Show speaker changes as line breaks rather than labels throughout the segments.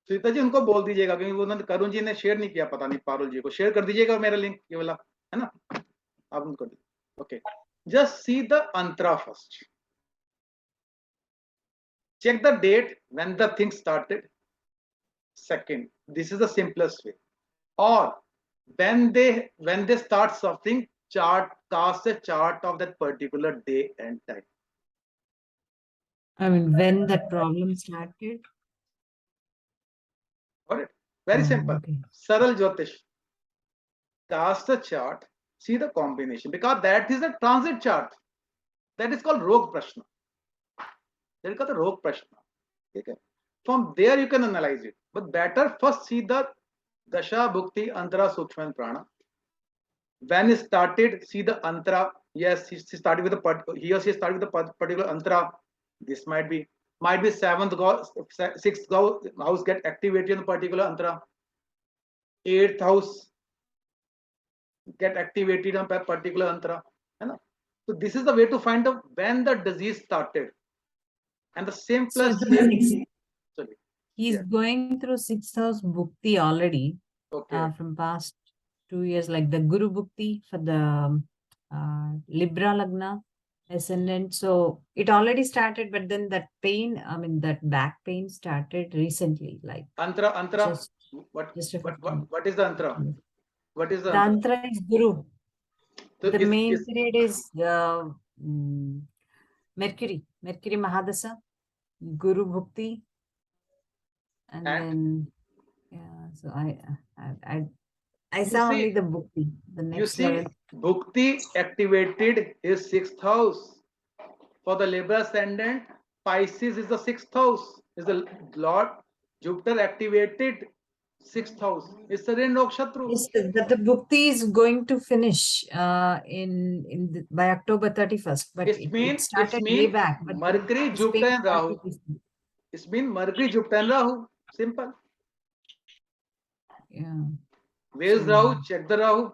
सीता जी उनको बोल दीजिएगा, क्योंकि उन्होंने करुण जी ने शेयर नहीं किया, पता नहीं पारुल जी को शेयर कर दीजिएगा मेरा लिंक ये वाला, है ना, आप उनको okay. Just see the Antara first, check the date when the thing started. Second, this is the simplest way. Or when they start something, cast a chart of that particular day and time.
I mean, when that problem started.
Got it? Very simple.
Okay.
Saral Jyotish. Cast a chart, see the combination, because that is a transit chart. That is called Rog Prashna. That is called the Rog Prashna. Okay. From there you can analyze it. But better first see the Dasha, Bhukti, Antara, Sukshma and Prana. When it started, see the Antara. Yes, he started with he or she started with a particular Antara. This might be seventh sixth house get activated in a particular Antara. Eighth house get activated on a particular Antara. So this is the way to find out when the disease started. And the simplest way.
He's going through 6th house Bhukti already.
Okay.
From past 2 years, like the Guru Bhukti for the Libra Lagna ascendant. So it already started, but then that pain, I mean, that back pain started recently. Like
Antara. What is the Antara? What is the
Antara is Guru.
So
the main period is Mercury Mahadasa, Guru Bhukti, and then yeah. So I saw only the Bhukti. The next level.
Bhukti activated his 6th house. For the Libra ascendant, Pisces is the 6th house. Is the Lord Jupiter activated 6th house. It's a Nokshatru.
Yes, that the Bhukti is going to finish by October 31st. But it started way back. But
Mercury, Jupiter and Rahu. It means Mercury, Jupiter and Rahu. Simple.
Yeah.
Where is Rahu? Check the Rahu.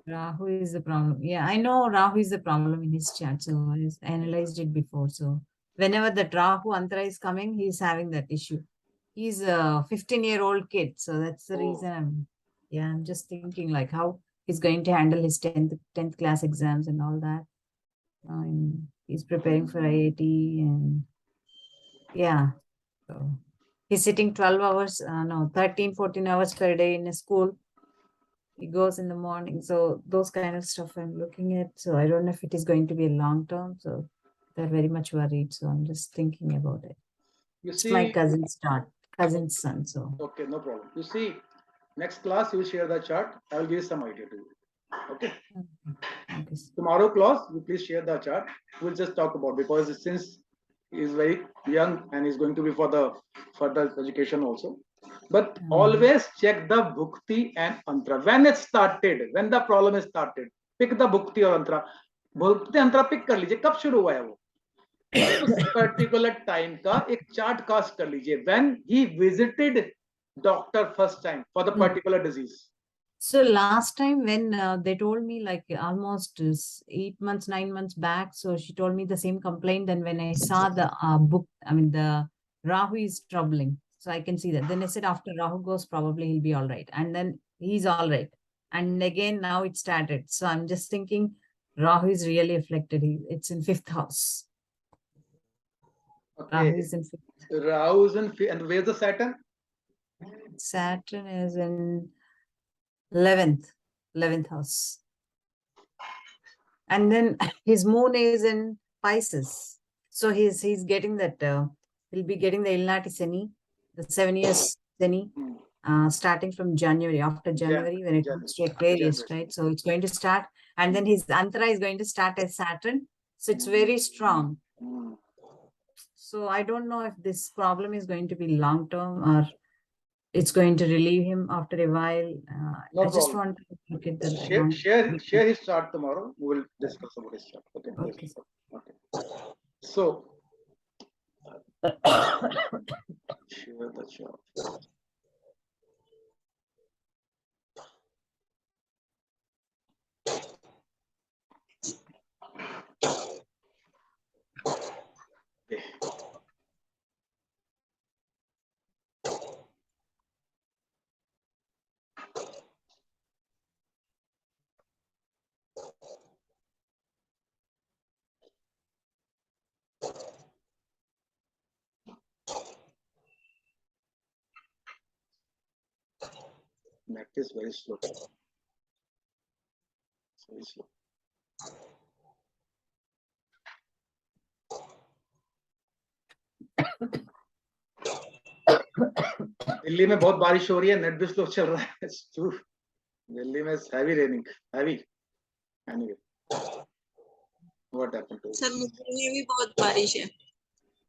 Rahu is the problem. Yeah, I know Rahu is the problem in his chart. So I analyzed it before. So whenever that Rahu Antara is coming, he's having that issue. He's a 15-year-old kid. So that's the reason I'm just thinking like how he's going to handle his 10th class exams and all that. He's preparing for IIT and yeah. So he's sitting 12 hours, 13, 14 hours per day in a school. He goes in the morning. So those kind of stuff I'm looking at. So I don't know if it is going to be a long term. So they're very much worried. So I'm just thinking about it. It's my cousin's son. So
okay, no problem. You see, next class you will share the chart. I will give you some idea to you. Okay. Tomorrow class, you please share the chart. We'll just talk about, because since he is very young and he's going to be for the further education also. But always check the Bhukti and Antara. When it started, when the problem is started, pick the Bhukti or Antara. Bhukti Antara pick कर लीजिए, कब शुरू हुआ है वो? उस particular time का एक चार्ट कास्ट कर लीजिए, when he visited doctor first time for the particular disease.
So last time when they told me like almost 8 months, 9 months back, so she told me the same complaint. Then when I saw the book, I mean the Rahu is troubling, so I can see that. Then I said after Rahu goes, probably he'll be all right, and then he's all right. And again now it started. So I'm just thinking Rahu is really afflicted. It's in 5th house.
Okay. Rahu is in 5th. Rahu is in 5th. And where's the Saturn?
Saturn is in 11th house. And then his moon is in Pisces. So he's getting that, he'll be getting the Ilnati Seni, the 7 years Seni, starting from January, after January, when it comes to Aquarius, right? So it's going to start, and then his Antara is going to start as Saturn. So it's very strong. So I don't know if this problem is going to be long-term or it's going to relieve him after a while.
No
I just want to look at the
share his chart tomorrow. We will discuss about his chart. Okay. Okay. So share the chart. Okay. Net is very slow. Very slow. Delhi में बहुत बारिश हो रही है, net भी slow चल रहा है. It's true. दिल्ली में heavy raining, heavy. Anyway, what happened to?
Sir Mumbai में भी बहुत बारिश है.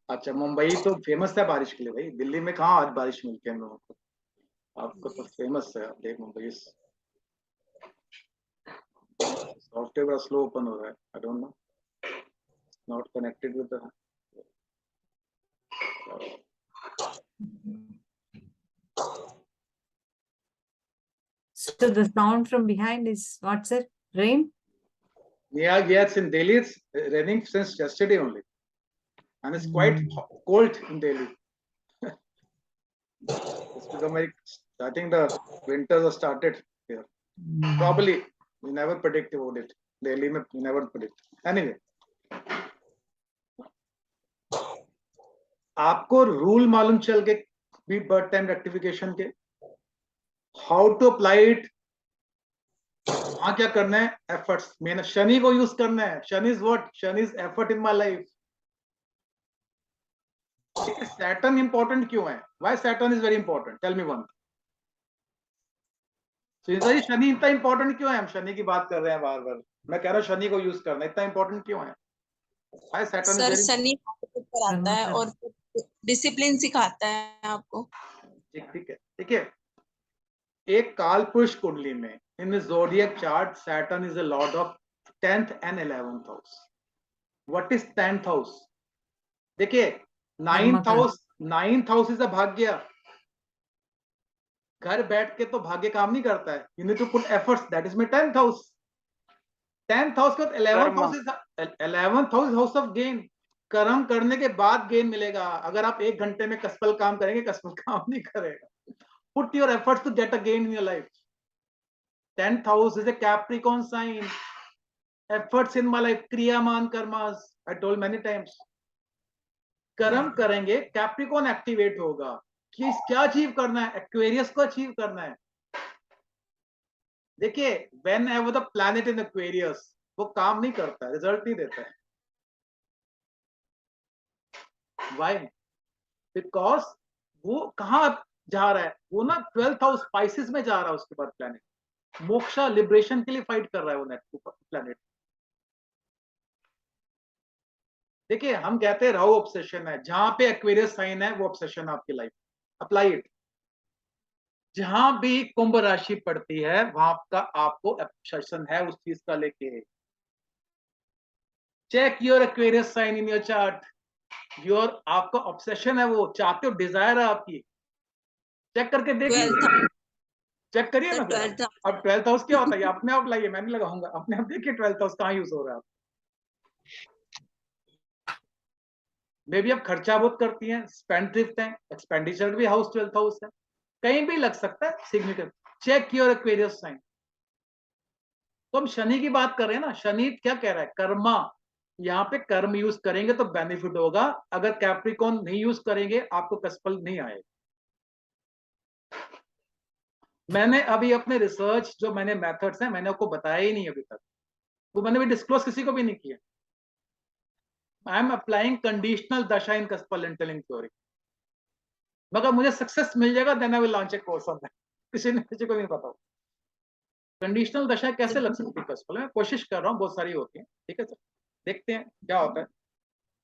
अच्छा, मुंबई तो फेमस है बारिश के लिए भाई. दिल्ली में कहाँ आज बारिश मिलती है हम लोगों को. आपको तो फेमस है. आप देख मुंबई सॉफ्टवेयर बड़ा स्लो ओपन हो रहा है. I don't know, not connected with the.
So the sound from behind is what, sir? Rain?
Yeah, yes, in Delhi it's raining since yesterday only, and it's quite cold in Delhi. It's become very. I think the winters have started here. Probably we never predict about it. Delhi में we never predict. Anyway, आपको rule मालूम चल के भी birth time rectification के, how to apply it. हाँ, क्या करना है. एफर्ट्स. मैंने शनि को यूज करना है. Shani is what? Shani is effort in my life. Saturn important क्यों है? Why Saturn is very important? Tell me one. Sunita ji, Shani इतना इंपॉर्टेंट क्यों है? हम शनि की बात कर रहे हैं बार बार. मैं कह रहा हूँ शनि को यूज करना इतना इंपॉर्टेंट क्यों है? Why Saturn is
sir
very.
Shani कराता है और डिसिप्लिन सिखाता है आपको.
ठीक है. देखिए, एक काल पुरुष कुंडली में in zodiac chart Saturn is a lord of 10th and 11th house. What is 10th house? देखिए, 9th हाउस इज अ भाग्य. घर बैठ के तो भाग्य काम नहीं करता है. You need to put efforts. That is my 10th house. 10th house के बाद 11th house is 11th house, house of gain. कर्म करने के बाद गेन मिलेगा. अगर आप 1 घंटे में कसपल काम करेंगे, कसपल काम नहीं करेगा. Put your efforts to get a gain in your life. 10th house is a Capricorn sign. Efforts in my life, kriyaman karmas. I told many times. कर्म करेंगे, कैप्रिकॉर्न एक्टिवेट होगा. कि क्या अचीव करना है? एक्वेरियस को अचीव करना है. देखिए, when ever the planet in Aquarius, वो काम नहीं करता है, रिजल्ट नहीं देता है. व्हाई? बिकॉज वो कहाँ जा रहा है? वो ना 12th हाउस स्पाइसेस में जा रहा है. उसके बाद प्लैनेट मोक्षा, लिबरेशन के लिए फाइट कर रहा है वो नेट प्लैनेट. देखिए, हम कहते हैं राहु ऑब्सेशन है. जहां पे एक्वेरियस साइन है वो ऑब्सेशन आपकी लाइफ. Apply it. जहां भी कुंभ राशि पड़ती है वहां का आपको ऑब्सेशन है उस चीज का लेके. Check your Aquarius sign in your chart. Your आपका ऑब्सेशन है, वो चाहते हो, डिजायर है आपकी. चेक करके देखिए. चेक करिए ना. अब 12th हाउस क्या होता है? अपने आप लाइए, मैं नहीं लगाऊंगा. अपने आप देखिए 12th हाउस कहाँ यूज हो रहा है. मे भी आप खर्चा बहुत करती हैं, स्पेंडथ्रिफ्ट हैं, एक्सपेंडिचर भी हाउस 12th हाउस है, कहीं भी लग सकता है significant. Check your Aquarius sign. तो हम शनि की बात कर रहे हैं ना. शनि क्या कह रहा है? कर्मा. यहाँ पे कर्म यूज करेंगे तो बेनिफिट होगा. अगर कैप्रिकॉर्न नहीं यूज करेंगे आपको कसपल नहीं आएगा. मैंने अभी अपने रिसर्च जो मैंने मेथड्स हैं मैंने आपको बताया ही नहीं अभी तक. वो मैंने भी डिस्क्लोज किसी को भी नहीं किया. आई एम अप्लाइंग कंडीशनल दशा इन कस्पल एंटेलिंग थ्योरी. मगर मुझे सक्सेस मिल जाएगा then I will launch a course on that. किसी को नहीं पता. कंडीशनल दशा कैसे लग सकती है कस्पल में? कोशिश कर रहा हूँ, बहुत सारी होती है. ठीक है सर, देखते हैं क्या होता है.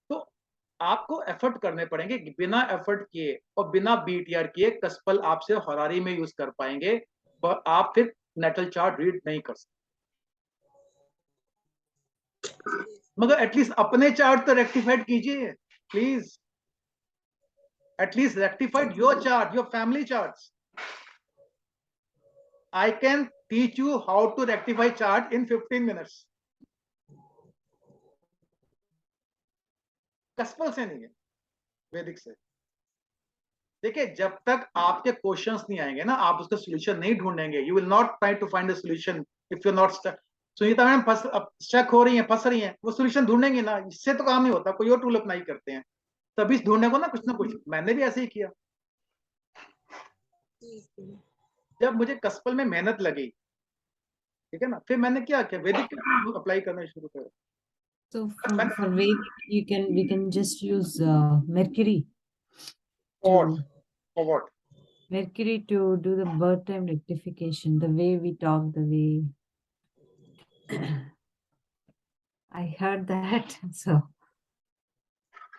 तो आपको एफर्ट करने पड़ेंगे. बिना एफर्ट किए और बिना बीटीआर किए कस्पल आपसे हरारी में यूज कर पाएंगे, पर आप फिर नेटल चार्ट रीड नहीं कर सकते. मगर एटलीस्ट अपने चार्ट तो रेक्टिफाइड कीजिए please. At least rectified your chart, your family charts. I can teach you how to rectify chart in 15 minutes. कस्पल से नहीं है, वैदिक से. देखिए, जब तक आपके क्वेश्चंस नहीं आएंगे ना, आप उसका सॉल्यूशन नहीं ढूंढेंगे. You will not try to find a solution if you not stuck. Sunita ma'am stuck हो रही हैं, फंस रही हैं, वो सॉल्यूशन ढूंढेंगे ना. इससे तो काम नहीं होता. कोई और टूल अप्लाई करते हैं तभी ढूंढने को ना कुछ. मैंने भी ऐसे ही किया. जब मुझे कस्पल में मेहनत लगी, ठीक है ना, फिर मैंने क्या किया, वैदिक अप्लाई करना शुरू करा।
So for Vedic, we can just use Mercury
और
to
what?
do the birth time rectification, the way we talk, the way I heard that. So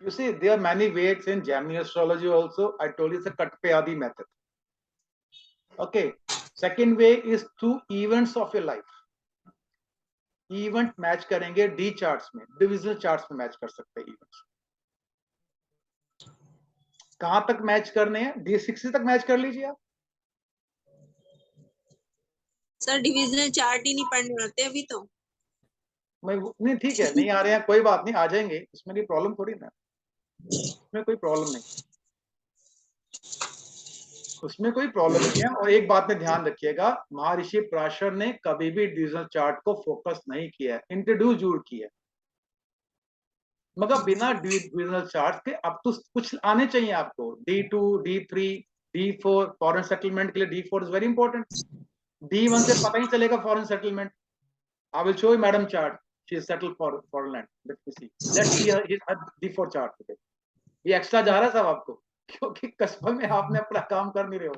You see, there are many ways in Gemini astrology also. I told you it's a Katpayadi method. Okay. Second way is through events of your life. Event match करेंगे D charts में, divisional charts में match कर सकते हैं events. कहां तक match करने हैं? D60 तक मैच कर लीजिए आप।
सर डिविजनल चार्ट ही नहीं पढ़ने आते अभी तो।
मैं नहीं, ठीक है, नहीं आ रहे हैं कोई बात नहीं, आ जाएंगे, इसमें कोई प्रॉब्लम थोड़ी ना, उसमें कोई प्रॉब्लम नहीं, उसमें कोई प्रॉब्लम नहीं है। और एक बात में ध्यान रखिएगा, महर्षि पराशर ने कभी भी डिविजनल चार्ट को फोकस नहीं किया, इंट्रोड्यूस जरूर किया, मगर बिना डिविजनल चार्ट के अब तो कुछ आने चाहिए आपको। D2, D3, D4 foreign settlement के लिए D4 is very important. D1 से पता ही चलेगा foreign settlement. I will show you madam chart, she is settled for foreign land, let's see her D4 chart पे। ये एक्स्ट्रा जा रहा है सब आपको, क्योंकि कस्बा में आपने अपना काम कर नहीं रहे हो,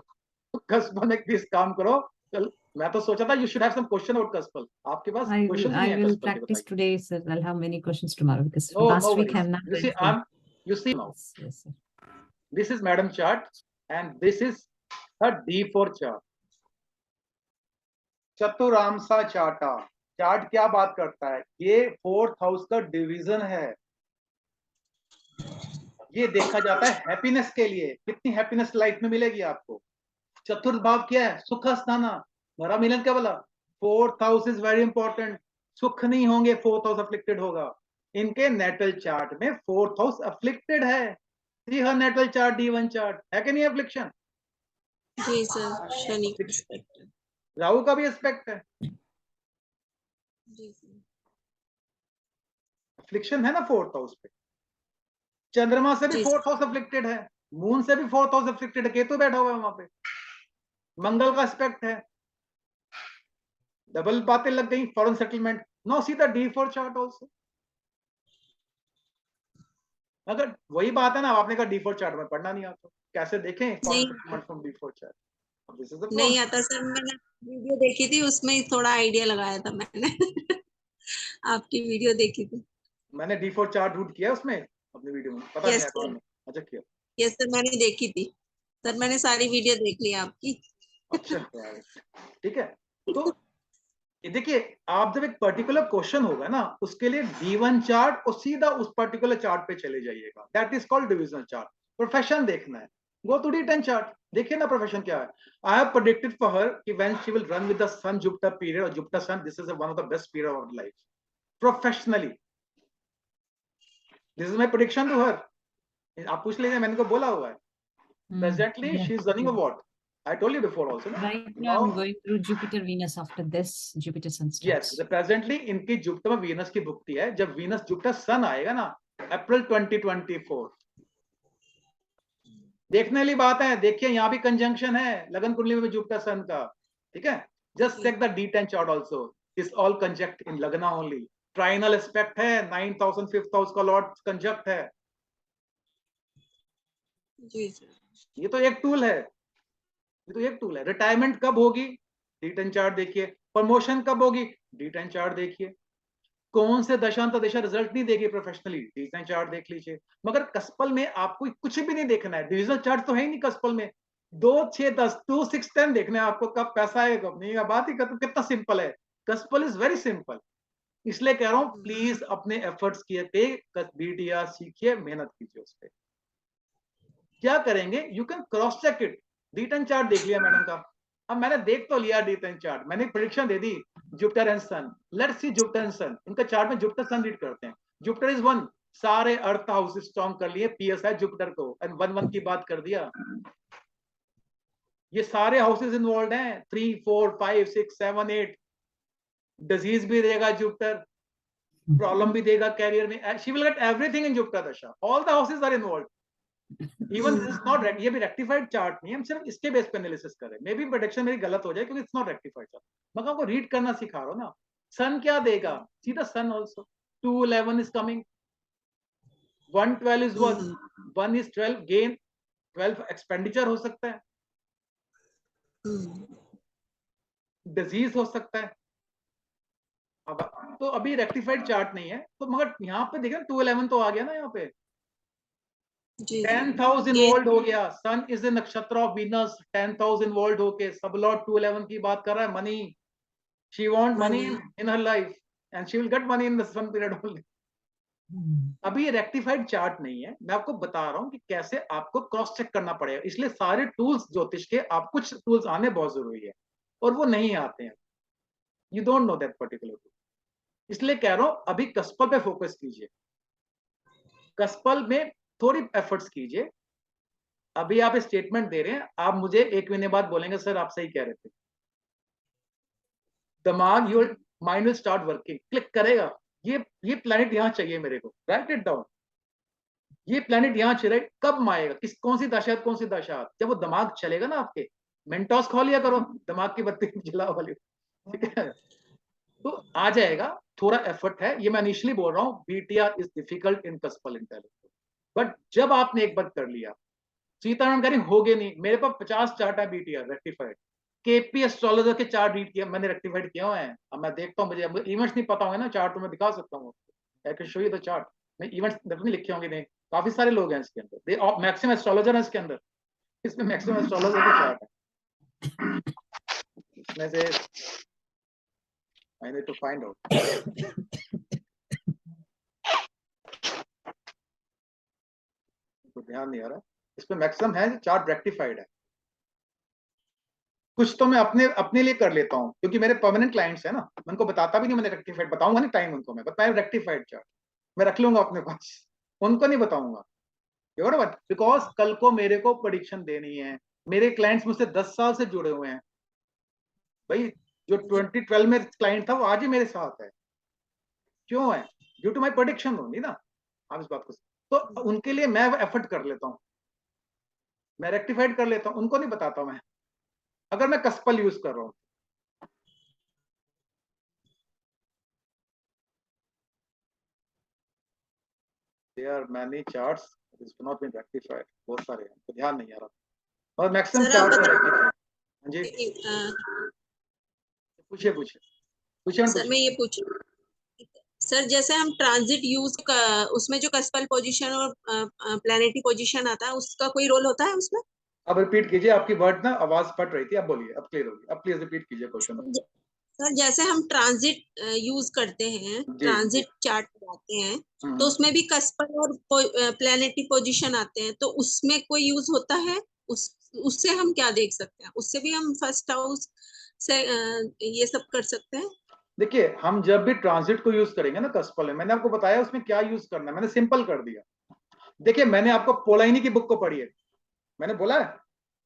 तो कस्बा में प्लीज काम करो। कल मैं तो सोचा था you should have some question about कस्बल, आपके पास क्वेश्चन नहीं
I
है
will
कस्बल के,
practice
बताइए।
today, sir. I'll have many questions tomorrow because
No,
last
no
week
worries.
I'm not
You see,
ready.
you see now,
Yes, sir.
this is madam chart and this is her D4 chart. चतुरांशा चार्टा chart क्या बात करता है? ये 4th house का division है। ये देखा जाता है हैप्पीनेस के लिए, कितनी हैप्पीनेस लाइफ में मिलेगी आपको। चतुर्थ भाव क्या है? सुख स्थाना, भरा मिलन क्या बोला? 4th house is very important. सुख नहीं होंगे, 4th हाउस अफ्लिक्टेड होगा। इनके नेटल चार्ट में 4th हाउस अफ्लिक्टेड है। नेटल चार्ट D1 चार्ट है कि नहीं अफ्लिक्शन?
जी सर, शनि का एस्पेक्ट है।
राहु का भी एस्पेक्ट है,
जी सर।
अफ्लिक्शन है ना 4th हाउस पे। चंद्रमा से भी
जी
4th हाउस अफ्लिक्टेड है, मून से भी 4th हाउस अफ्लिक्टेड है, केतु बैठा हुआ है वहां पे, मंगल का एस्पेक्ट है। डबल बातें लग गई, foreign settlement. No see the D4 chart also. अगर वही बात है ना, आपने कहा D4 चार्ट में पढ़ना नहीं आता, कैसे देखें फॉरेन
नहीं
settlement from D4 chart? This is the
नहीं
प्रॉब्लम।
आता सर, मैंने वीडियो देखी थी उसमें ही थोड़ा आइडिया लगाया था मैंने आपकी वीडियो देखी थी।
मैंने D4 चार्ट रूट किया उसमें अपनी वीडियो में, पता नहीं
यस
अकाउंट
सर,
में। अच्छा किया,
यस सर, मैंने देखी थी सर, मैंने सारी वीडियो देख ली आपकी।
अच्छा ठीक है। तो ये देखिए, आप जब एक पर्टिकुलर क्वेश्चन होगा ना, उसके लिए D1 चार्ट और सीधा उस पर्टिकुलर चार्ट पे चले जाइएगा, that is called divisional chart. Profession देखना है, गो टू D10 चार्ट, देखिए ना प्रोफेशन क्या है। I have predicted for her कि when she will run with the sun Jupiter period, और Jupiter sun, this is one of the best period of life professionally. This is my prediction to her. आप पूछ लीजिए, मैंने को बोला हुआ है। Presently,
Yeah.
she is running a what? I told you before also. No?
Right now I'm going through Jupiter Venus. After this, Jupiter Sun
Yes,
starts.
the presently इनकी Jupiter में वीनस की भुक्ति है। जब वीनस जुपिटर सन आएगा ना, अप्रैल 2024, देखने वाली बात है। देखिए यहाँ भी कंजंक्शन है लगन कुंडली में जुपिटर सन का, ठीक है। Just check the D10 chart also, is all conjunct in लगना ओनली। ट्राइनल एस्पेक्ट है, 9th house and 5th house का लॉर्ड कंजक्ट है।
जी सर।
ये तो एक टूल है, ये तो एक टूल है। रिटायरमेंट कब होगी? D10 चार्ट देखिए। प्रमोशन कब होगी? D10 चार्ट देखिए। कौन से दशांत दिशा रिजल्ट नहीं देगी प्रोफेशनली? D10 चार्ट देख लीजिए। मगर कस्पल में आपको कुछ भी नहीं देखना है, डिविजनल चार्ट तो है ही नहीं कस्पल में। 2, 6, 10, 2, 6, 10 देखना है आपको, कब पैसा आएगा कब नहीं। बात ही कितना सिंपल है। कस्पल इज वेरी सिंपल। इसलिए कह रहा हूं, प्लीज अपने एफर्ट्स किए BTR सीखिए, मेहनत कीजिए उस पर। क्या करेंगे? You can cross check it. D10 chart देख लिया मैडम का, अब मैंने देख तो लिया D10 चार्ट, मैंने प्रेडिक्शन दे दी Jupiter and sun. Let's see Jupiter and sun, इनका चार्ट में जुपिटर सन रीड करते हैं। जुपिटर इज 1, सारे अर्थ हाउस स्ट्रॉन्ग कर लिए, PSI जुपिटर को, एंड 1 की बात कर दिया। ये सारे हाउसेस इन्वॉल्व हैं, 3, 4, 5, 6, 7, 8। डिजीज भी देगा जुपिटर, प्रॉब्लम भी देगा कैरियर में। She will get everything in Jupiter dasha, all the houses are involve. Even this is not, ये भी रेक्टिफाइड चार्ट नहीं है, हम सिर्फ इसके बेस पे एनालिसिस कर रहे हैं। मे बी प्रेडिक्शन मेरी गलत हो जाए क्योंकि इट्स नॉट रेक्टिफाइड चार्ट। मैं आपको रीड करना सिखा रहा हूँ ना। सन क्या देगा, see the sun also, 211 is coming, 112 is 1 is 12 gain, 12 expenditure हो सकता है, डिजीज हो सकता है। अब तो अभी रेक्टिफाइड चार्ट नहीं है तो, मगर यहाँ पे देखिए 211 तो आ गया ना, यहाँ पे 10,000 वोल्ट हो गया। सन इज ए नक्षत्र ऑफ वीनस, 10,000 वोल्ट होके सब लॉर्ड 211 की बात कर रहा है। Money, she want money in her life and she will get money in the sun period only. अभी ये रेक्टिफाइड चार्ट नहीं है, मैं आपको बता रहा हूं कि कैसे आपको क्रॉस चेक करना पड़ेगा। इसलिए सारे टूल्स ज्योतिष के, आप कुछ टूल्स आने बहुत जरूरी है और वो नहीं आते हैं, you don't know that particular tool. इसलिए कह रहा हूं अभी कस्पल पे फोकस कीजिए, कस्पल में थोड़ी एफर्ट्स कीजिए। अभी आप स्टेटमेंट दे रहे हैं, आप मुझे 1 महीने बाद बोलेंगे सर आप सही कह रहे थे। दिमाग, your mind will start working, click करेगा, ये प्लैनेट यहां चाहिए मेरे को, राइट इट डाउन, ये प्लैनेट यहां चले, कब आएगा, कौन सी दशा, कौन सी दशा। जब वो दिमाग चलेगा ना आपके, मेंटोस खा लिया करो, दिमाग की बत्ती जला वाली, ठीक है, तो आ जाएगा। थोड़ा एफर्ट है, ये मैं इनिशियली बोल रहा हूँ, BTR is difficult in कस्पल intelligence, but जब आपने एक बार कर लिया, सीताराम कह रही होगे नहीं, मेरे पास 50 चार्ट है बीटीआर रेक्टिफाइड, केपी एस्ट्रोलॉजर के चार्ट रीड किया मैंने, रेक्टिफाइड किया हुआ है। अब मैं देखता हूँ, मुझे इवेंट्स नहीं पता होंगे ना, चार्ट तो मैं दिखा सकता हूँ, I can show you the chart, मैं इवेंट्स नहीं लिखे होंगे, नहीं, काफी सारे लोग हैं इसके अंदर, दे मैक्सिमम एस्ट्रोलॉजर है इसके अंदर, इसमें मैक्सिमम एस्ट्रोलॉजर के चार्ट है, इसमें से I need to find out, तो ध्यान नहीं आ रहा, इसमें मैक्सिमम है चार्ट रेक्टिफाइड है। कुछ तो मैं अपने लिए कर लेता हूँ क्योंकि मेरे परमानेंट क्लाइंट्स है ना, मैं उनको बताता भी नहीं, मैंने रेक्टिफाइड बताऊंगा नहीं टाइम उनको, मैं बताया रेक्टिफाइड चार्ट मैं रख लूंगा अपने पास, उनको नहीं बताऊंगा, बिकॉज कल को मेरे को प्रेडिक्शन देनी है। मेरे क्लाइंट्स मुझसे 10 साल से जुड़े हुए हैं भाई, जो 2012 में क्लाइंट था वो आज ही मेरे साथ है, क्यों है, ड्यू टू माई प्रेडिक्शन होगी ना, आप इस बात को, तो उनके लिए मैं एफर्ट कर लेता हूँ, मैं रेक्टिफाइड कर लेता हूँ, उनको नहीं बताता मैं, अगर मैं कस्पल यूज कर रहा हूँ। There are many charts, it has not been rectified, बहुत सारे हैं तो ध्यान नहीं आ रहा, और मैक्सिमम चार्ट है rectified। हाँ जी, पूछिए पूछिए पूछिए
सर मैं ये पूछ, सर जैसे हम ट्रांजिट यूज उसमें जो कस्पल पोजीशन और प्लैनेटरी पोजीशन आता है, उसका कोई रोल होता है उसमें?
अब रिपीट कीजिए, आपकी वर्ड ना आवाज फट रही थी, अब बोलिए, अब क्लियर होगी, अब प्लीज रिपीट कीजिए क्वेश्चन।
सर जैसे हम ट्रांजिट यूज करते हैं, ट्रांजिट चार्ट लगाते हैं, तो उसमें भी कस्पल और प्लैनेटरी पोजीशन आते हैं, तो उसमें कोई यूज होता है? उससे हम क्या देख सकते हैं? उससे भी हम फर्स्ट हाउस से ये सब कर सकते हैं?
देखिए, हम जब भी ट्रांजिट को यूज करेंगे ना कस्पल में, मैंने आपको बताया उसमें क्या यूज करना है, मैंने सिंपल कर दिया। देखिए, मैंने आपको पोलाइनी की बुक को पढ़ी है, मैंने बोला है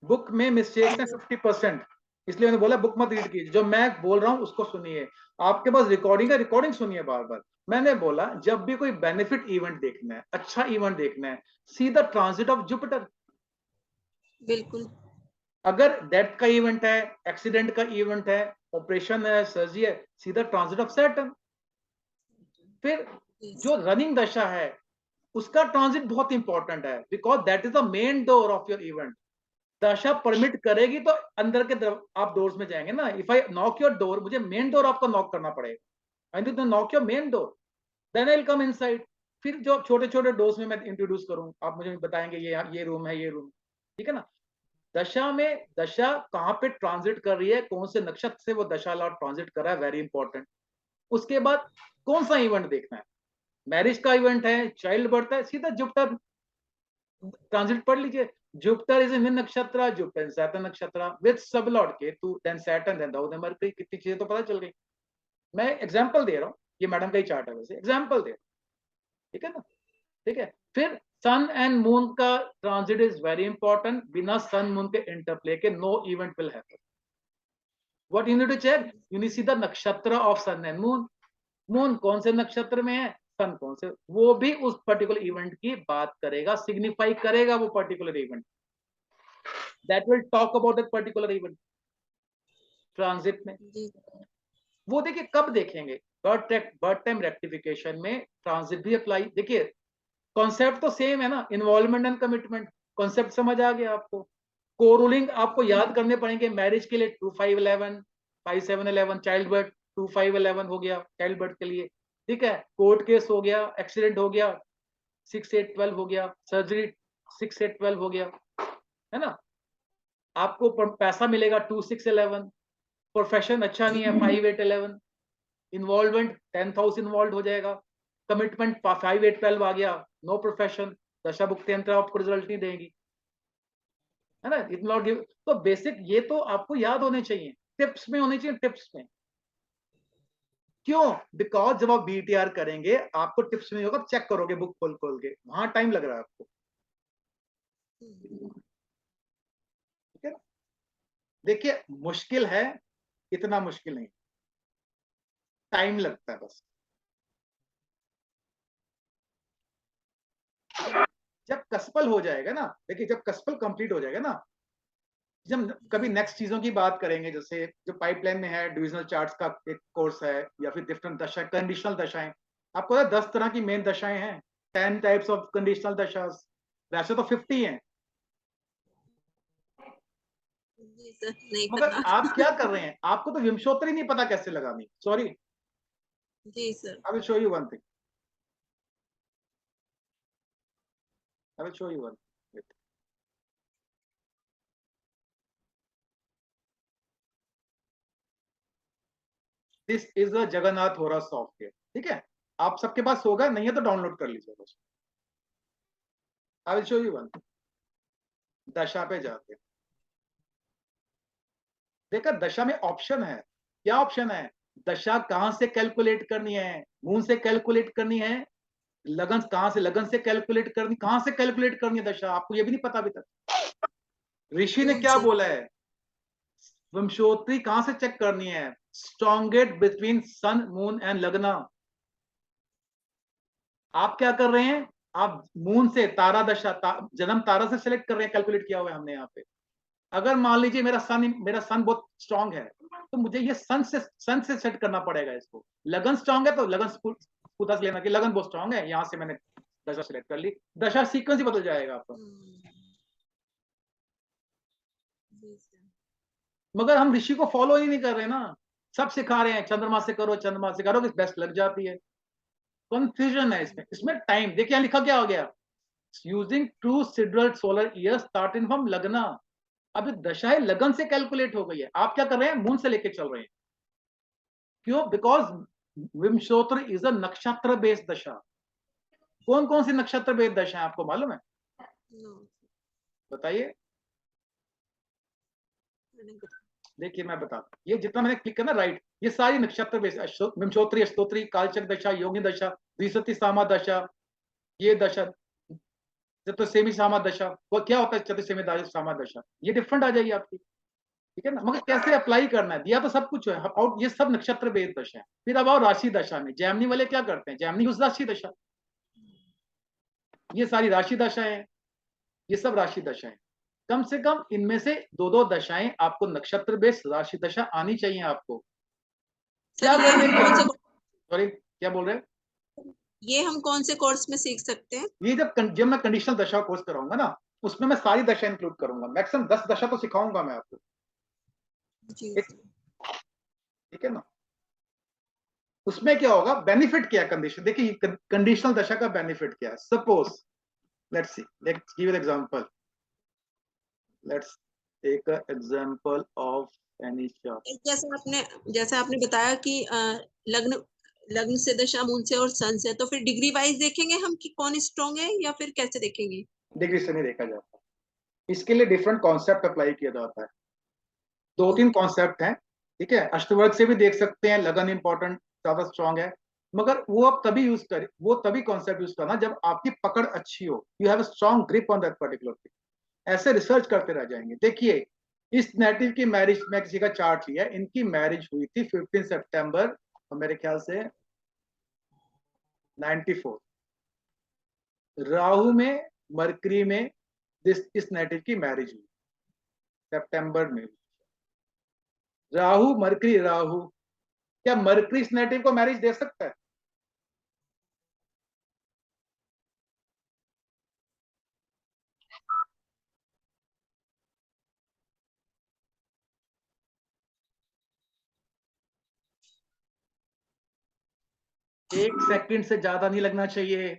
बुक में मिस्टेक्स है 50%, इसलिए मैंने बोला बुक मत रीड कीजिए, जो मैं बोल रहा हूं उसको सुनिए, आपके पास रिकॉर्डिंग है, रिकॉर्डिंग सुनिए बार बार। मैंने बोला जब भी कोई बेनिफिट इवेंट देखना है, अच्छा इवेंट देखना है, see the transit of Jupiter.
बिल्कुल।
अगर डेथ का इवेंट है, एक्सीडेंट का इवेंट है, ऑपरेशन है, सर्जरी है, see the transit of Saturn. फिर जो रनिंग दशा है उसका ट्रांजिट बहुत इंपॉर्टेंट है, because that is the main door of your event. दशा परमिट करेगी तो अंदर के आप डोर्स में जाएंगे ना। If I knock your door, मुझे मेन डोर आपको नॉक करना पड़ेगा, I need to knock your main door, then I will come inside. फिर जो छोटे छोटे डोर्स में मैं इंट्रोड्यूस करूं, आप मुझे बताएंगे ये रूम है, ये रूम, ठीक है ना। दशा में, दशा कहां पे ट्रांजिट कर रही है, कौन से नक्षत्र से वो दशा लॉर्ड ट्रांजिट कर रहा है, वेरी इंपॉर्टेंट। उसके बाद कौन सा इवेंट देखना है, मैरिज का इवेंट है, चाइल्ड बर्थ है, सीधा जुपिटर ट्रांजिट पढ़ लीजिए। जुपिटर इज इन नक्षत्र, जुपिटर सैटर्न नक्षत्र with sub lord Ketu, then Saturn, then दाऊद मरकरी, कितनी चीजें तो पता चल गई। मैं एग्जांपल दे रहा हूँ, ये मैडम का ही चार्ट है वैसे, एग्जांपल दे रहा हूँ, ठीक है ना, ठीक है। फिर सन एंड मून का ट्रांजिट इज वेरी इंपॉर्टेंट, बिना सन मून के इंटरप्ले के no event will happen. What you need to check, you need see the nakshatra of sun and moon. Moon कौन से नक्षत्र में है, सन कौन से, वो भी उस पर्टिकुलर इवेंट की बात करेगा, सिग्निफाई करेगा वो particular event, that will talk about that particular event transit में।
जी
वो देखिए कब देखेंगे, बर्थ टाइम रेक्टिफिकेशन में ट्रांजिट भी अप्लाई। देखिए कॉन्सेप्ट तो सेम है ना, इन्वॉल्वमेंट एंड कमिटमेंट, कॉन्सेप्ट समझ आ गया आपको। को रूलिंग आपको याद करने पड़ेंगे मैरिज के लिए 2511, 5711, चाइल्ड बर्थ 2511 हो गया चाइल्ड बर्थ के लिए, ठीक है। कोर्ट केस हो गया, एक्सीडेंट हो गया 6812 हो गया, सर्जरी 6812 हो गया, है ना। आपको पैसा मिलेगा 2611, प्रोफेशन अच्छा नहीं है 5811, इन्वॉल्वमेंट 10,000 इन्वॉल्व हो जाएगा, कमिटमेंट 5812 आ गया, नो प्रोफेशन, दशा भुक्ति यंत्र आपको रिजल्ट नहीं देगी, है ना, इट नॉट गिव। तो बेसिक ये तो आपको याद होने चाहिए, टिप्स में होने चाहिए, टिप्स में। क्यों? बिकॉज जब आप बीटीआर करेंगे आपको टिप्स में होगा, चेक करोगे बुक खोल खोल के, वहां टाइम लग रहा है आपको, ठीक है ना। देखिए मुश्किल है, इतना मुश्किल नहीं, टाइम लगता है बस। जब कस्पल हो जाएगा ना, देखिए जब कस्पल कंप्लीट हो जाएगा ना, जब कभी नेक्स्ट चीजों की बात करेंगे, जैसे जो पाइपलाइन में है, डिविजनल चार्ट्स का एक कोर्स है, या फिर डिफरेंट दशा, कंडीशनल दशाएं, आपको पता है 10 तरह की मेन दशाएं हैं, 10 टाइप्स ऑफ कंडीशनल दशास, वैसे तो 50 हैं।
जी सर, नहीं
मगर
पता।
आप क्या कर रहे हैं, आपको तो विमशोत्तरी नहीं पता कैसे लगानी, सॉरी,
जी sir.
I will show you one thing, I will show you one. This is a Jagannatha Hora software, ठीक है, आप सबके पास होगा, नहीं है तो डाउनलोड कर लीजिए बस। आई विल शो यू वन, दशा पे जाते हैं, देखा दशा में ऑप्शन है, क्या ऑप्शन है, दशा कहां से कैलकुलेट करनी है, मून से कैलकुलेट करनी है, लगन कहां से, लगन से कैलकुलेट करनी, कहां से कैलकुलेट करनी है दशा, आपको ये भी नहीं पता अभी तक। ऋषि ने
मून
क्या
से।
बोला है, वंशोत्तरी कहां से चेक करनी है, स्ट्रॉन्गेट बिटवीन सन मून एंड लगना। आप क्या कर रहे हैं, आप मून से तारा दशा, जन्म तारा से सिलेक्ट कर रहे हैं, कैलकुलेट किया हुआ है हमने यहाँ पे। अगर मान लीजिए मेरा सन बहुत स्ट्रांग है, तो मुझे ये सन से सेट करना पड़ेगा इसको। लगन स्ट्रांग है तो लगन पुता से लेना कि लगन बहुत स्ट्रांग है, यहां से मैंने दशा सिलेक्ट कर ली, दशा सीक्वेंस ही बदल जाएगा आपका।
जी सर।
मगर हम ऋषि को फॉलो ही नहीं कर रहे ना, सब सिखा रहे हैं चंद्रमा से करो, चंद्रमा से करो कि बेस्ट लग जाती है। कंफ्यूजन है इसमें, इसमें टाइम देखिए यहां लिखा क्या हो गया, using true sidereal solar year starting from lagna. अब ये दशा है लगन से कैलकुलेट हो गई है, आप क्या कर रहे हैं, मून से लेके चल रहे हैं। क्यों? बिकॉज विमशोत्र इज अ नक्षत्र बेस्ड दशा। कौन कौन सी नक्षत्र बेस्ड दशा है आपको मालूम है,
नो,
बताइए।
नहीं पता।
देखिए मैं बताता हूं, ये जितना मैंने क्लिक किया ना राइट, ये सारी नक्षत्र बेस्ड, विमशोत्री, अष्टोत्री, कालचक दशा, योगी दशा, द्विसती सामा दशा, ये दशा, चतुर्सेमी सामा दशा, वो क्या होता है चतुर्सेमी सामा दशा, ये डिफरेंट आ जाएगी आपकी, ठीक है ना। मगर कैसे अप्लाई करना है, दिया तो सब कुछ है, और ये सब नक्षत्र बेस्ड दशा है। फिर अब आओ राशि दशा में, जैमनी वाले क्या करते हैं, जैमनी उस राशि दशा, ये सारी राशि दशा है, ये सब राशि दशाएं। कम से कम इनमें से दो दो दशाएं आपको नक्षत्र बेस्ड राशि दशा आनी चाहिए आपको। क्या
सर ये हम कौन से
सॉरी क्या बोल रहे हैं,
ये हम कौन से कोर्स में सीख सकते हैं?
ये जब मैं कंडीशनल दशा कोर्स कराऊंगा ना, उसमें मैं सारी दशा इंक्लूड करूंगा, मैक्सिमम 10 दशा तो सिखाऊंगा मैं आपको,
जी
ठीक
सर।
ठीक है ना। उसमें क्या होगा, बेनिफिट क्या है कंडीशन, देखिए कंडीशनल दशा का बेनिफिट क्या है। Suppose let's give an example, let's take a example of any chart.
जैसे आपने बताया कि लग्न लग्न से दशा मून से और सन से, तो फिर डिग्री वाइज देखेंगे हम कि कौन स्ट्रांग है, या फिर कैसे देखेंगे?
डिग्री से नहीं देखा जाता, इसके लिए डिफरेंट कॉन्सेप्ट अप्लाई किया जाता है, दो तीन
ओके।
कॉन्सेप्ट हैं, ठीक है। अष्टवर्ग से भी देख सकते हैं, लगन इंपॉर्टेंट ज्यादा स्ट्रांग है, मगर वो आप तभी यूज करें, वो तभी कॉन्सेप्ट यूज करना जब आपकी पकड़ अच्छी हो, you have a strong grip on that particular thing. ऐसे रिसर्च करते रह जाएंगे। देखिए इस नेटिव की मैरिज में किसी का चार्ट लिया, इनकी मैरिज हुई थी 15 सितंबर, और मेरे ख्याल से 94। राहु में मरकरी में इस नेटिव की मैरिज हुई सितंबर में। राहु मरकरी राहु, क्या मरकरी इस नेटिव को मैरिज दे सकता है? एक सेकंड से ज्यादा नहीं लगना चाहिए,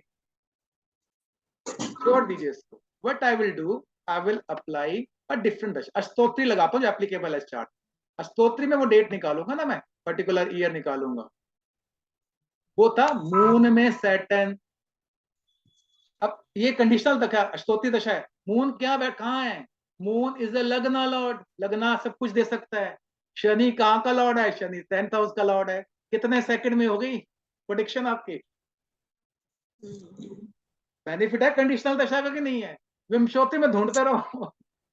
छोड़ दीजिए इसको। What I will do, I will apply a different दशा। अष्टोत्री लगाता हूँ जो एप्लीकेबल है चार्ट। अष्टोत्री में वो डेट निकालूंगा ना, मैं पर्टिकुलर ईयर निकालूंगा। वो था मून में सैटर्न। अब ये कंडीशनल दशा, अष्टोत्री दशा है। मून क्या कहाँ है? मून इज अ लग्न लॉर्ड, लग्ना सब कुछ दे सकता है। शनि कहाँ का लॉर्ड है? शनि 10th हाउस का लॉर्ड है। कितने सेकंड में हो गई प्रोडिक्शन आपकी? बेनिफिट है कंडीशनल दशा का कि नहीं है? विमशोत्री में ढूंढते रहो,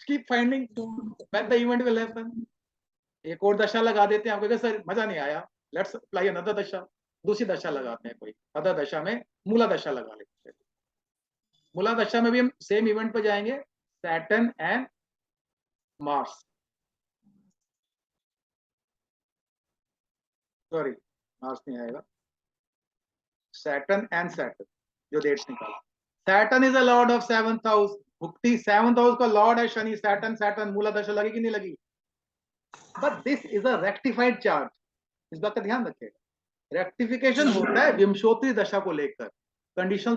keep finding when the event will happen. एक और दशा लगा देते हैं, आपको सर मजा नहीं आया, लेट्स अप्लाई अनदर दशा। दूसरी दशा लगाते हैं, कोई अदर दशा में मूला दशा लगा लेते हैं। मूला दशा में भी हम सेम इवेंट पे जाएंगे, Saturn and Mars, sorry Mars नहीं आएगा, सैटर्न एंड सैटर्न जो डेट्स निकाला। Saturn is a lord of 7th house, भुक्ति 7th हाउस का लॉर्ड है शनि। सैटर्न सैटर्न मूला दशा लगी कि नहीं लगी? But this is a rectified chart, इस बात का ध्यान रखिएगा। रेक्टिफिकेशन होता है विमशोत्री दशा को लेकर। कंडीशनल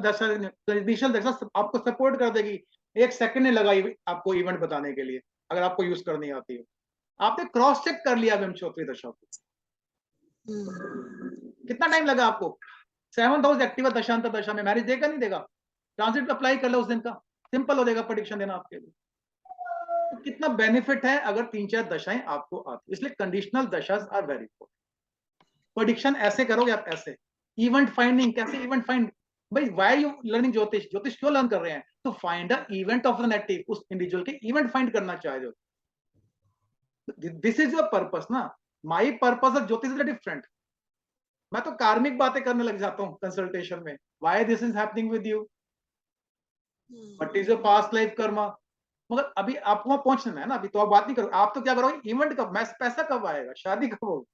दशा आपको सपोर्ट कर देगी। एक सेकंड ने लगाई आपको इवेंट बताने के लिए, अगर आपको यूज करनी आती है। आपने क्रॉस चेक कर लिया विमशोत्री दशा को, कितना टाइम लगा आपको? 7th हाउस एक्टिव दशांत दशा में मैरिज देगा नहीं देगा? ट्रांजिट अप्लाई कर लो उस दिन का, सिंपल हो जाएगा प्रेडिक्शन देना आपके लिए। तो कितना बेनिफिट है अगर 3-4 दशाएं आपको आती, इसलिए conditional dashas are very important. Prediction ऐसे करोगे आप, ऐसे इवेंट फाइंडिंग। कैसे इवेंट फाइंड? भाई वाई यू लर्निंग ज्योतिष? ज्योतिष क्यों लर्न कर रहे हैं? तो find a event of the native, उस इंडिविजुअल के इवेंट फाइंड करना चाह रहे हो। दिस इज योर पर्पस ना। My purpose of jyotish is different. मैं तो कार्मिक बातें करने लग जाता हूँ कंसल्टेशन में। Why this is happening with you, what is your past life Karma. मगर अभी आपको वहां पहुंचना है ना, अभी तो आप बात नहीं करो। आप तो क्या करोगे, इवेंट कब, मैं पैसा कब आएगा, शादी कब होगी।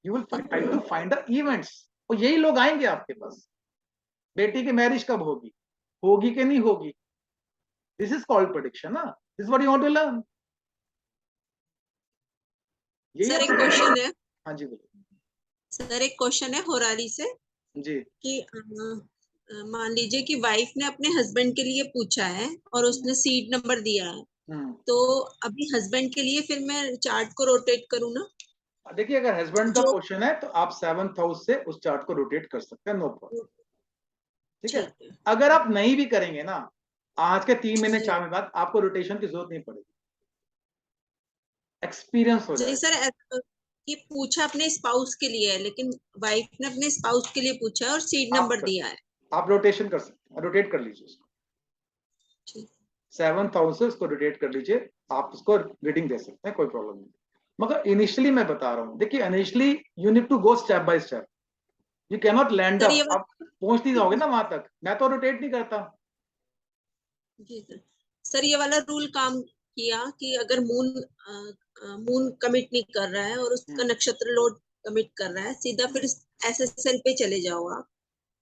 You will try to find the events, और यही लोग आएंगे आपके पास। बेटी की मैरिज कब होगी, होगी कि नहीं होगी? दिस इज कॉल्ड प्रेडिक्शन ना, this what you want to learn.
Sir एक क्वेश्चन है,
हाँ जी बोलिए।
सर एक क्वेश्चन है होरारी से
जी
कि मान लीजिए कि वाइफ ने अपने हस्बैंड के लिए पूछा है और उसने सीड नंबर दिया है, तो अभी हस्बैंड के लिए फिर मैं चार्ट को रोटेट करूँ ना?
देखिए, अगर हस्बैंड का
जो
क्वेश्चन है तो आप 7th हाउस से उस चार्ट को रोटेट कर सकते हैं, नो प्रॉब्लम। ठीक है। अगर आप नहीं भी करेंगे ना, आज के 3 महीने 4 महीने बाद आपको रोटेशन की जरूरत नहीं पड़ेगी, एक्सपीरियंस हो
जी
जाएगा।
सर, ये पूछा अपने स्पाउस के लिए है, लेकिन वाइफ ने अपने स्पाउस के लिए पूछा है और सीड नंबर दिया है।
आप रोटेशन कर सकते हैं, रोटेट कर लीजिए उसको। 7th हाउस से उसको रोटेट कर लीजिए, आप उसको रीडिंग दे सकते हैं, कोई प्रॉब्लम नहीं। मगर इनिशियली मैं बता रहा हूँ, देखिए initially you need to go step by step, you can not land up. आप पहुंच नहीं जाओगे ना वहां तक, मैं तो रोटेट नहीं करता।
जी सर, ये वाला रूल काम किया कि अगर मून कमिट नहीं कर रहा है और उसका नक्षत्र लॉर्ड कमिट कर रहा है, सीधा फिर एसएसएल पे चले जाओ आप,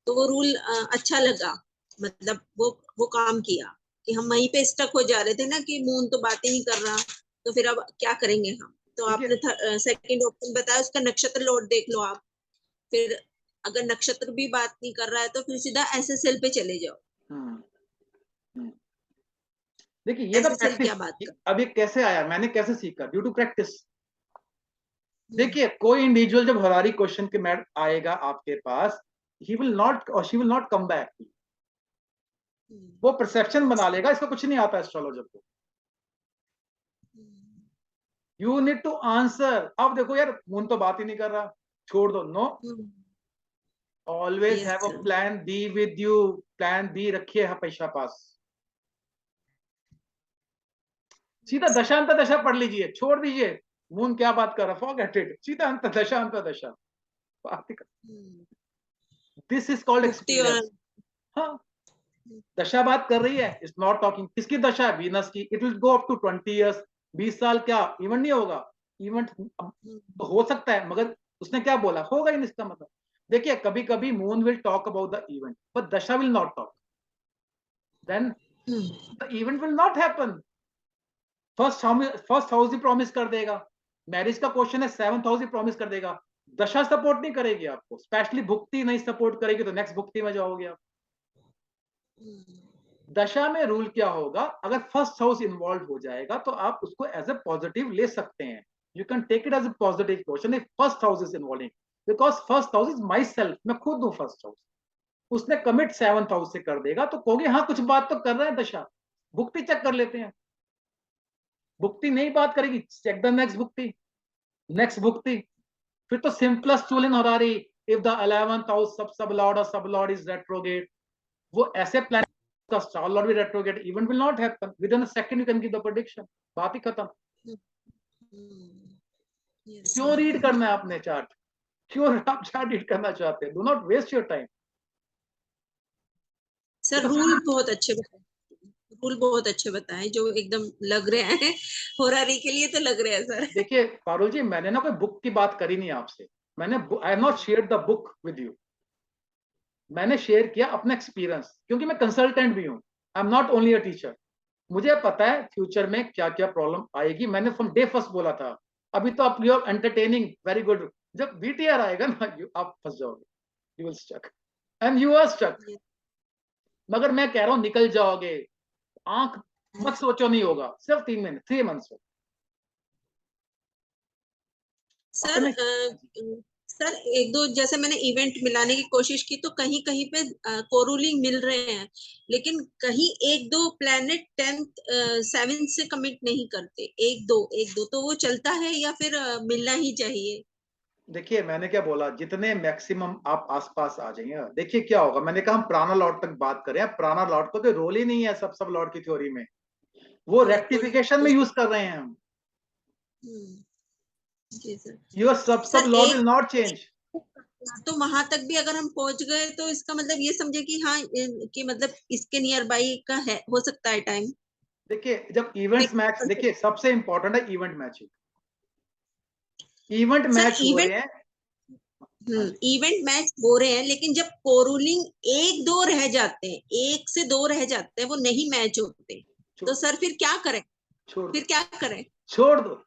तो वो रूल अच्छा लगा। मतलब वो काम किया कि हम वहीं पे स्टक हो जा रहे थे ना कि मून तो बात ही नहीं कर रहा, तो फिर अब क्या करेंगे हम। तो आपने सेकंड ऑप्शन बताया, उसका नक्षत्र लॉर्ड देख लो आप, फिर अगर नक्षत्र भी बात नहीं कर रहा है तो फिर सीधा एसएसएल पे चले जाओ।
देखिए ये तो
क्या बात
प्रैक्टिस। अब ये कैसे आया, मैंने कैसे सीखा, ड्यू टू प्रैक्टिस। देखिए कोई इंडिविजुअल जब हरारी क्वेश्चन के मैट आएगा आपके पास, ही विल नॉट और she will not come back. वो परसेप्शन बना लेगा, इसको कुछ नहीं आता एस्ट्रोलॉजर को। You need to answer. अब देखो यार, मून तो बात ही नहीं कर रहा, छोड़ दो। No, always have a plan B with you. Plan B रखिए हमेशा पास। सीधा दशांत दशा पढ़ लीजिए, छोड़ दीजिए मून क्या बात कर रहा, फॉरगेट इट। सीधा अंत दशा, अंत दशा बात ही कर। दिस इज कॉल्ड
भुक्ति और
एक्सपीरियंस. हाँ, दशा बात कर रही है, इट्स नॉट टॉकिंग. किसकी दशा है? वीनस की. It will go up to 20 years. 20 साल क्या इवेंट नहीं होगा? इवेंट तो हो सकता है, मगर उसने क्या बोला होगा ही. इसका मतलब देखिए, कभी कभी moon will talk about the event but dasha will not talk. Then the event will not happen. First house ही प्रॉमिस कर देगा. मैरिज का क्वेश्चन है, 7th हाउस ही प्रॉमिस कर देगा. दशा सपोर्ट नहीं करेगी आपको, स्पेशली भुक्ति नहीं सपोर्ट करेगी, तो नेक्स्ट भुक्ति में जाओगे आप. दशा में रूल क्या होगा? अगर फर्स्ट हाउस इन्वॉल्व हो जाएगा तो आप उसको एज ए पॉजिटिव ले सकते हैं. You can take it as a positive question if first house is involving, because first house is my self. मैं खुद हूं फर्स्ट हाउस. उसने कमिट 7th हाउस से कर देगा तो कहोगे हाँ कुछ बात तो कर रहा है दशा. भुक्ति चेक कर लेते हैं. भुक्ति नहीं बात करेगी, चेक द नेक्स्ट भुक्ति. नेक्स्ट भुक्ति फिर तो सिंपलेस्ट टूल इन हरारी. If the 11th house sub lord और सब लॉर्ड इज रेट्रोगेट, वो ऐसे प्लान का स्टार लॉर्ड भी retrograde, event will not happen. Within a second you can give the prediction. बात ही खत्म. क्यों रीड करना है आपने चार्ट? क्यों आप चार्ट रीड करना चाहते हैं? Do not waste your time.
Sir rule बहुत अच्छे बताए. रूल बहुत अच्छे बताए जो एकदम लग रहे हैं होरारी के लिए तो लग रहे हैं सर.
देखिए पारुल जी, मैंने ना कोई बुक की बात करी नहीं आपसे. मैंने I have not shared the book with you. मैंने शेयर किया अपना एक्सपीरियंस, क्योंकि मैं कंसल्टेंट भी हूं. I am not only a teacher. मुझे पता है फ्यूचर में क्या क्या प्रॉब्लम आएगी. मैंने फ्रॉम डे फर्स्ट बोला था. अभी तो आप you are entertaining very good. जब बीटीआर आएगा ना आप फंस जाओगे. You will stuck and you are stuck. मगर मैं कह रहा हूं निकल जाओगे. आंख मत सोचो, नहीं होगा. सिर्फ 3 months हो.
सर सर एक दो जैसे मैंने इवेंट मिलाने की कोशिश की तो कहीं कहीं पे कोरूलिंग मिल रहे हैं, लेकिन कहीं एक दो प्लैनेट 10th 7th से कमिट नहीं करते. एक दो तो वो चलता है या फिर मिलना ही चाहिए?
देखिए मैंने क्या बोला, जितने मैक्सिमम आप आसपास आ जाइए. देखिए क्या होगा, मैंने कहा हम प्राणा लॉर्ड तक बात करें. प्राणा लॉर्ड को तो रोल ही नहीं है सब लॉर्ड की थ्योरी में. वो रेक्टिफिकेशन में यूज कर रहे हैं हम.
जी sir.
Your sub lord will not change.
तो वहां तक भी अगर हम पहुंच गए तो इसका मतलब ये समझे कि हाँ कि मतलब इसके नियर बाई का है, हो सकता है टाइम.
देखिए जब इवेंट्स मैच, देखिए सबसे इंपॉर्टेंट है इवेंट मैचिंग. इवेंट मैच हो रहे हैं.
इवेंट मैच हो रहे हैं, लेकिन जब कोरूलिंग 1-2 रह जाते हैं, 1 से 2 रह जाते हैं, वो नहीं मैच होते, तो सर फिर क्या करें? छोड़ दो.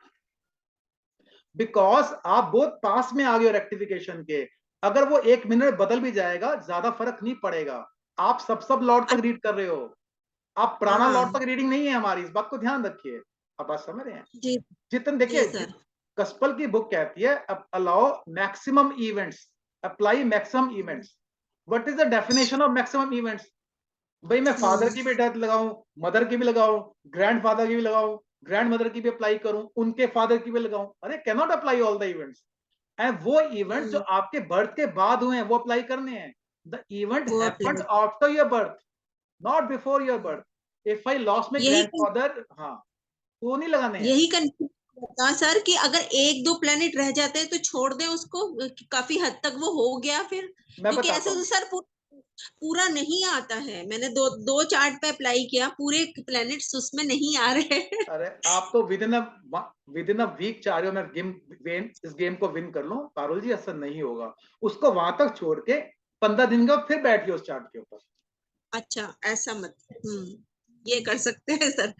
बिकॉज आप बहुत पास में आ गए रेक्टिफिकेशन के. अगर वो 1 मिनट बदल भी जाएगा ज्यादा फर्क नहीं पड़ेगा. आप सब लॉर्ड तक रीड कर रहे हो. आप प्राणा लॉर्ड तक रीडिंग नहीं है हमारी. इस बात को ध्यान रखिए. आप बात समझ रहे हैं? जितन देखिए कस्पल की बुक कहती है allow maximum events, apply maximum events. What is the definition of maximum events? भाई मैं फादर की भी डेथ लगाऊं, मदर की भी लगाऊं, ग्रैंडफादर की भी लगाऊं, ग्रैंड मदर की भी अप्लाई करूं, उनके फादर की भी लगाऊं. अरे can not apply all the events. And वो इवेंट जो आपके बर्थ के बाद हुए हैं वो अप्लाई करने हैं. The event happened after your birth, not before your birth. If I lost my grandfather, हाँ वो नहीं लगाने हैं. यही हाँ सर कि अगर 1-2 प्लेनेट रह जाते हैं तो छोड़ दें उसको, काफी हद तक वो हो गया फिर. क्योंकि ऐसे तो सर पूरा नहीं आता है. मैंने दो चार्ट पे अप्लाई किया, पूरे प्लैनेट्स उसमें नहीं आ रहे.
अरे आप तो विद इन अ वीक चाह रहे हो मैं इस गेम को विन कर लूं. पारुल जी ऐसा नहीं होगा. उसको वहां तक छोड़ के 15 दिन का फिर बैठिए उस चार्ट के ऊपर.
अच्छा ऐसा मत. ये कर सकते हैं सर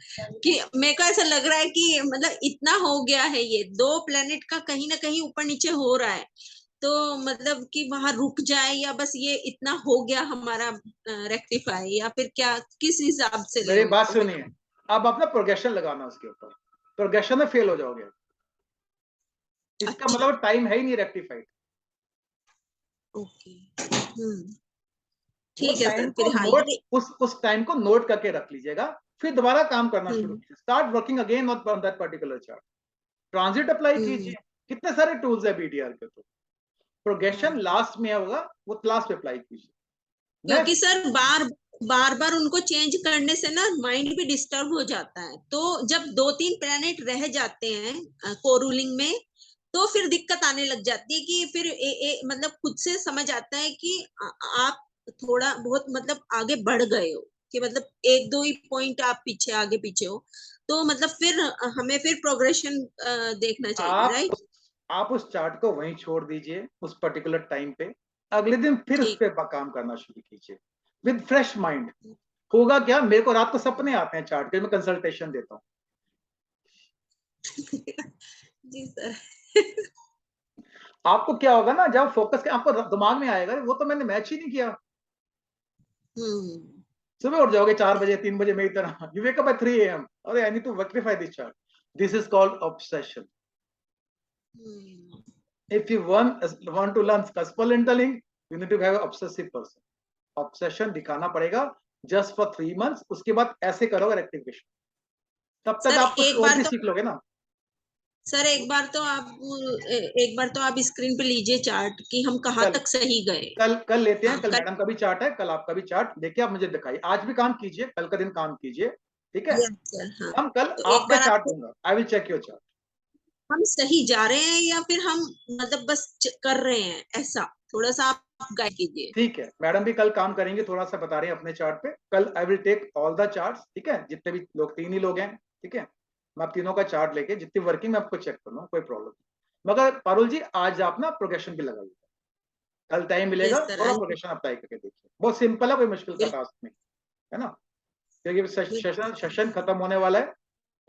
कि मेरे को ऐसा लग रहा है कि मतलब इतना हो गया है, ये 2 प्लेनेट का कहीं ना कहीं ऊपर नीचे हो रहा है, तो मतलब कि वहां रुक जाए या बस ये इतना हो गया हमारा रेक्टिफाई, या फिर क्या किस हिसाब से?
मेरी बात सुनिए. अब अपना प्रोग्रेशन लगाना उसके ऊपर. प्रोग्रेशन में फेल हो जाओगे. इसका मतलब टाइम है ही नहीं रेक्टिफाइड.
ओके ठीक है सर. फिर हाँ
उस टाइम को नोट करके रख लीजिएगा. फिर दोबारा काम करना शुरू कीजिए. Start working again on that particular chart. Transit apply कीजिए. कितने सारे टूल्स है बीटीआर के. तो प्रोग्रेशन लास्ट में होगा, वो लास्ट पे अप्लाई कीजिए.
क्योंकि सर बार उनको चेंज करने से ना माइंड भी डिस्टर्ब हो जाता है. तो जब 2-3 प्लैनेट रह जाते हैं कोरूलिंग में, तो फिर दिक्कत आने लग जाती है कि फिर मतलब खुद से समझ आता है कि आप थोड़ा बहुत मतलब आगे बढ़ गए हो, कि मतलब एक दो ही पॉइंट आप पीछे आगे पीछे हो, तो मतलब फिर हमें फिर प्रोग्रेशन देखना चाहिए, राइट?
आप उस चार्ट को वहीं छोड़ दीजिए उस पर्टिकुलर टाइम पे, अगले दिन फिर उस
ठीक।
पे काम करना शुरू कीजिए विद फ्रेश माइंड। होगा क्या, मेरे को रात को सपने आते हैं चार्ट के, मैं कंसल्टेशन देता हूँ।
जी सर।
आपको क्या होगा ना, जब फोकस के आपको दिमाग में आएगा वो तो मैंने मैच ही नहीं किया। सुबह उठ जाओगे 4 बजे 3 बजे मेरी तरह, you wake up at 3 AM, अरे I need to rectify this chart. This is called obsession. If you want to learn Kaspar Interlink, you need to have an obsessive person. Obsession दिखाना पड़ेगा just for 3 months, उसके बाद ऐसे करोगे rectification, तब तक
sir
आप कुछ
एक
और
बार
भी
तो
सीख लोगे ना।
सर एक बार तो आप स्क्रीन पे लीजिए चार्ट कि हम कहाँ
कल
तक सही गए।
कल लेते हैं,
हाँ,
कल
कल।
मैडम का भी चार्ट है, कल आपका भी चार्ट लेके आप मुझे दिखाइए। आज भी काम कीजिए, कल का दिन काम कीजिए, ठीक है।
यस सर, हाँ।
हम कल
तो एक
आपका
बार
चार्ट
आप,
दूंगा, I will check your chart.
हम सही जा रहे हैं या फिर हम मतलब बस कर रहे हैं, ऐसा थोड़ा सा आप गाइड कीजिए।
ठीक है, मैडम भी कल काम करेंगे, थोड़ा सा बता रहे हैं अपने चार्ट पे। कल I will take all the charts, ठीक है, जितने भी लोग, 3 ही लोग हैं, ठीक है। मैं आप तीनों का चार्ट लेके जितनी वर्किंग मैं आपको चेक करूंगा, कोई प्रॉब्लम नहीं। मगर पारुल जी आज आप ना प्रोग्रेशन भी लगाइए, कल टाइम मिलेगा,
यस सर,
थोड़ा
आज
प्रोग्रेशन अप्लाई करके देखिए। बहुत सिंपल है, कोई मुश्किल का
बिल्कुल।
टास्क नहीं है ना, क्योंकि सेशन खत्म होने वाला है।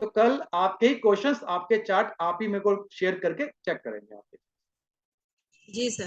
तो कल आपके ही क्वेश्चंस, आपके चार्ट आप ही मेरे को शेयर करके चेक करेंगे आपके।
जी सर।